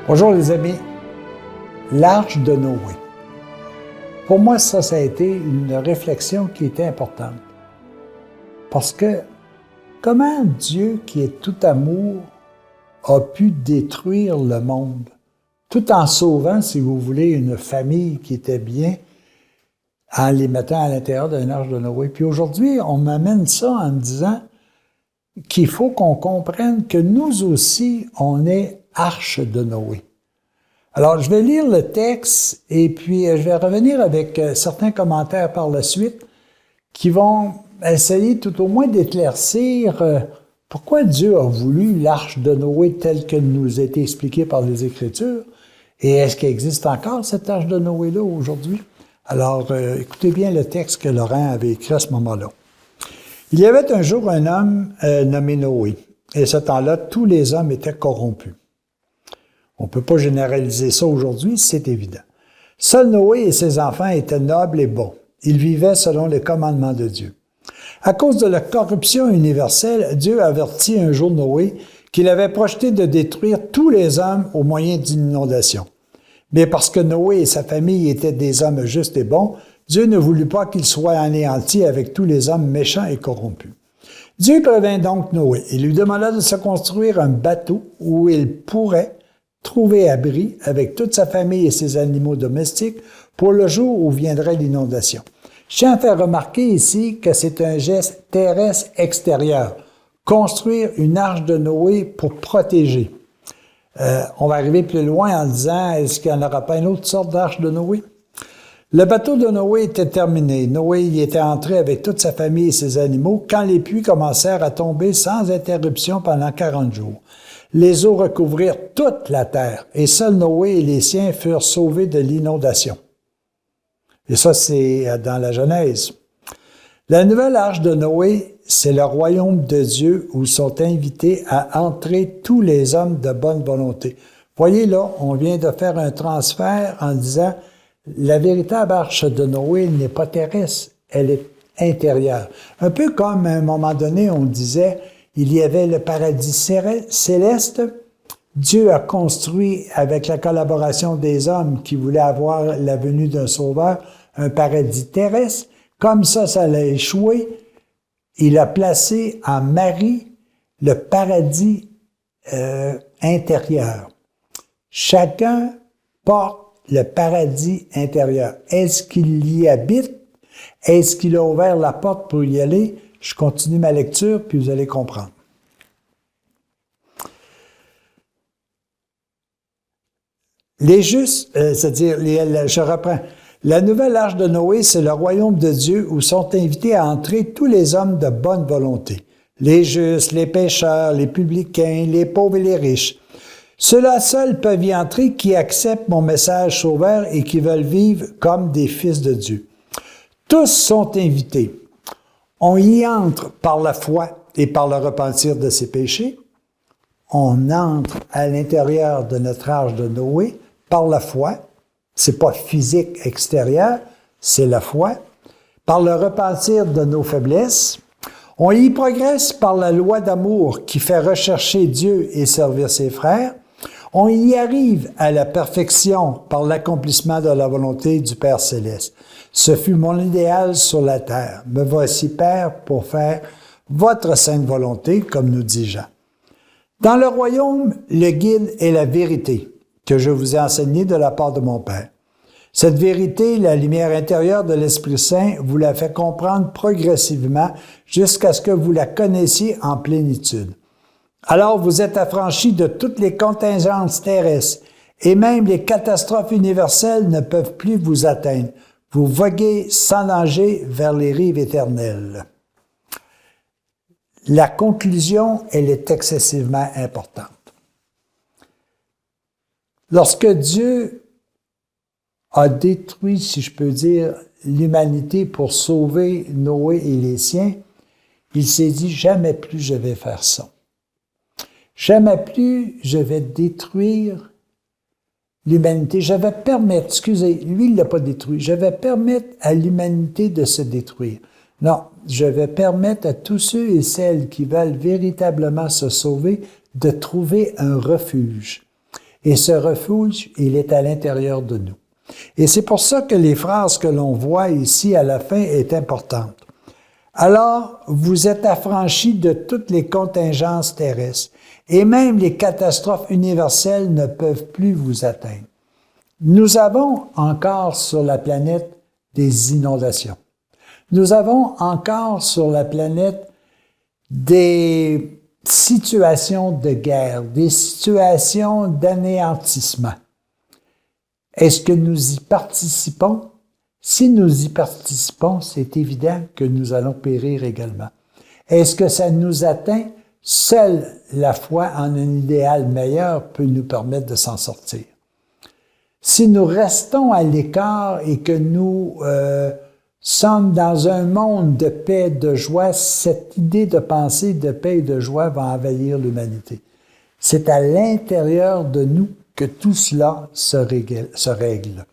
Bonjour les amis, l'arche de Noé. Pour moi, ça a été une réflexion qui était importante. Parce que comment Dieu, qui est tout amour, a pu détruire le monde, tout en sauvant, si vous voulez, une famille qui était bien, en les mettant à l'intérieur d'une arche de Noé. Puis aujourd'hui, on m'amène ça en me disant qu'il faut qu'on comprenne que nous aussi, on est arche de Noé. Alors, je vais lire le texte et puis je vais revenir avec certains commentaires par la suite qui vont essayer tout au moins d'éclaircir pourquoi Dieu a voulu l'arche de Noé telle qu'elle nous a été expliquée par les Écritures et est-ce qu'il existe encore cette arche de Noé-là aujourd'hui? Alors, écoutez bien le texte que Laurent avait écrit à ce moment-là. Il y avait un jour un homme nommé Noé et ce temps-là, tous les hommes étaient corrompus. On ne peut pas généraliser ça aujourd'hui, c'est évident. Seul Noé et ses enfants étaient nobles et bons. Ils vivaient selon les commandements de Dieu. À cause de la corruption universelle, Dieu avertit un jour Noé qu'il avait projeté de détruire tous les hommes au moyen d'une inondation. Mais parce que Noé et sa famille étaient des hommes justes et bons, Dieu ne voulut pas qu'ils soient anéantis avec tous les hommes méchants et corrompus. Dieu prévint donc Noé et lui demanda de se construire un bateau où il pourrait trouver abri avec toute sa famille et ses animaux domestiques pour le jour où viendrait l'inondation. Je tiens à faire remarquer ici que c'est un geste terrestre extérieur. Construire une arche de Noé pour protéger. On va arriver plus loin en disant, est-ce qu'il n'y en aura pas une autre sorte d'arche de Noé? Le bateau de Noé était terminé. Noé y était entré avec toute sa famille et ses animaux quand les pluies commencèrent à tomber sans interruption pendant 40 jours. Les eaux recouvrirent toute la terre, et seul Noé et les siens furent sauvés de l'inondation. Et ça, c'est dans la Genèse. La nouvelle arche de Noé, c'est le royaume de Dieu où sont invités à entrer tous les hommes de bonne volonté. Voyez là, on vient de faire un transfert en disant, la véritable arche de Noé n'est pas terrestre, elle est intérieure. Un peu comme à un moment donné, on disait, il y avait le paradis céleste. Dieu a construit, avec la collaboration des hommes qui voulaient avoir la venue d'un sauveur, un paradis terrestre. Comme ça a échoué. Il a placé en Marie le paradis intérieur. Chacun porte le paradis intérieur. Est-ce qu'il y habite? Est-ce qu'il a ouvert la porte pour y aller? Je continue ma lecture, puis vous allez comprendre. Les justes, je reprends. La nouvelle arche de Noé, c'est le royaume de Dieu où sont invités à entrer tous les hommes de bonne volonté. Les justes, les pécheurs, les publicains, les pauvres et les riches. Ceux-là seuls peuvent y entrer qui acceptent mon message sauveur et qui veulent vivre comme des fils de Dieu. Tous sont invités. On y entre par la foi et par le repentir de ses péchés. On entre à l'intérieur de notre arche de Noé par la foi. C'est pas physique extérieur, c'est la foi. Par le repentir de nos faiblesses. On y progresse par la loi d'amour qui fait rechercher Dieu et servir ses frères. On y arrive à la perfection par l'accomplissement de la volonté du Père Céleste. Ce fut mon idéal sur la terre. Me voici, Père, pour faire votre sainte volonté, comme nous dit Jean. Dans le royaume, le guide est la vérité que je vous ai enseignée de la part de mon Père. Cette vérité, la lumière intérieure de l'Esprit Saint, vous la fait comprendre progressivement jusqu'à ce que vous la connaissiez en plénitude. Alors vous êtes affranchis de toutes les contingences terrestres et même les catastrophes universelles ne peuvent plus vous atteindre. Vous voguez sans danger vers les rives éternelles. La conclusion, elle est excessivement importante. Lorsque Dieu a détruit, si je peux dire, l'humanité pour sauver Noé et les siens, il s'est dit, jamais plus je vais faire ça. Jamais plus je vais détruire l'humanité. Je vais permettre, lui il l'a pas détruit, je vais permettre à l'humanité de se détruire. Non, je vais permettre à tous ceux et celles qui veulent véritablement se sauver de trouver un refuge. Et ce refuge, il est à l'intérieur de nous. Et c'est pour ça que les phrases que l'on voit ici à la fin est importante. Alors, vous êtes affranchis de toutes les contingences terrestres, et même les catastrophes universelles ne peuvent plus vous atteindre. Nous avons encore sur la planète des inondations. Nous avons encore sur la planète des situations de guerre, des situations d'anéantissement. Est-ce que nous y participons? Si nous y participons, c'est évident que nous allons périr également. Est-ce que ça nous atteint? Seule la foi en un idéal meilleur peut nous permettre de s'en sortir. Si nous restons à l'écart et que nous sommes dans un monde de paix, de joie, cette idée de pensée de paix et de joie va envahir l'humanité. C'est à l'intérieur de nous que tout cela se règle.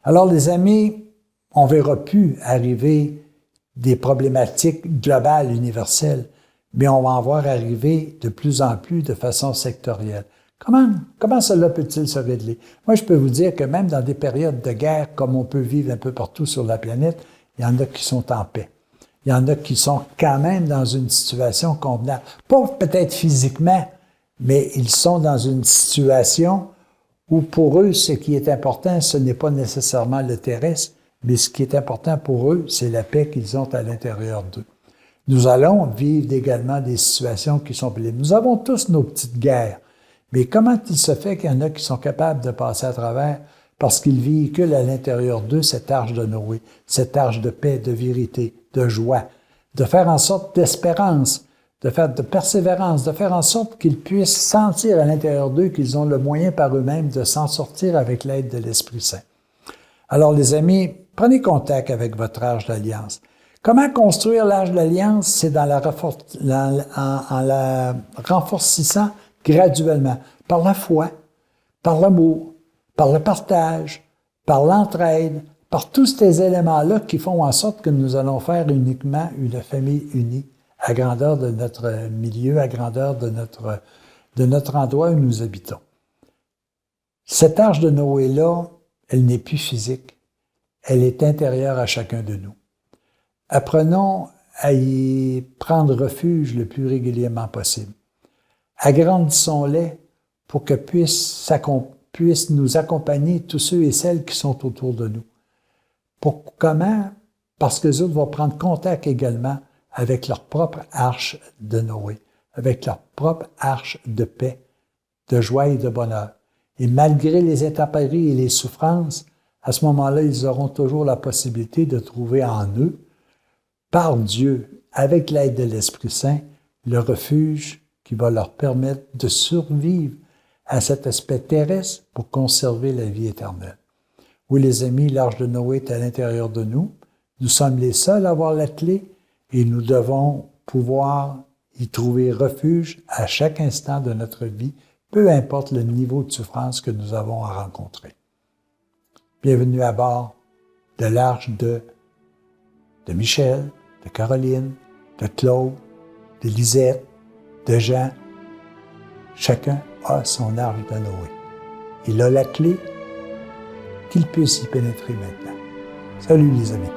Alors, les amis, on ne verra plus arriver des problématiques globales, universelles, mais on va en voir arriver de plus en plus de façon sectorielle. Comment cela peut-il se régler? Moi, je peux vous dire que même dans des périodes de guerre, comme on peut vivre un peu partout sur la planète, il y en a qui sont en paix. Il y en a qui sont quand même dans une situation convenable. Pas peut-être physiquement, mais ils sont dans une situation où pour eux, ce qui est important, ce n'est pas nécessairement le terrestre, mais ce qui est important pour eux, c'est la paix qu'ils ont à l'intérieur d'eux. Nous allons vivre également des situations qui sont pénibles. Nous avons tous nos petites guerres, mais comment il se fait qu'il y en a qui sont capables de passer à travers parce qu'ils véhiculent à l'intérieur d'eux cette arche de Noé, cette arche de paix, de vérité, de joie, de faire en sorte d'espérance, de faire de persévérance, de faire en sorte qu'ils puissent sentir à l'intérieur d'eux qu'ils ont le moyen par eux-mêmes de s'en sortir avec l'aide de l'Esprit Saint. Alors, les amis, prenez contact avec votre arche d'alliance. Comment construire l'arche d'alliance? C'est en la renforcissant graduellement, par la foi, par l'amour, par le partage, par l'entraide, par tous ces éléments-là qui font en sorte que nous allons faire uniquement une famille unie à grandeur de notre milieu, à grandeur de notre endroit où nous habitons. Cette arche de Noé-là, elle n'est plus physique, elle est intérieure à chacun de nous. Apprenons à y prendre refuge le plus régulièrement possible. Agrandissons-les pour que puissent nous accompagner tous ceux et celles qui sont autour de nous. Comment? Parce que les autres vont prendre contact également avec leur propre arche de Noé, avec leur propre arche de paix, de joie et de bonheur. Et malgré les intempéries et les souffrances, à ce moment-là, ils auront toujours la possibilité de trouver en eux, par Dieu, avec l'aide de l'Esprit Saint, le refuge qui va leur permettre de survivre à cet aspect terrestre pour conserver la vie éternelle. Oui, les amis, l'arche de Noé est à l'intérieur de nous. Nous sommes les seuls à avoir la clé et nous devons pouvoir y trouver refuge à chaque instant de notre vie, peu importe le niveau de souffrance que nous avons à rencontrer. Bienvenue à bord de l'arche de Michel, de Caroline, de Claude, de Lisette, de Jean. Chacun a son arche de Noé. Il a la clé qu'il puisse y pénétrer maintenant. Salut les amis.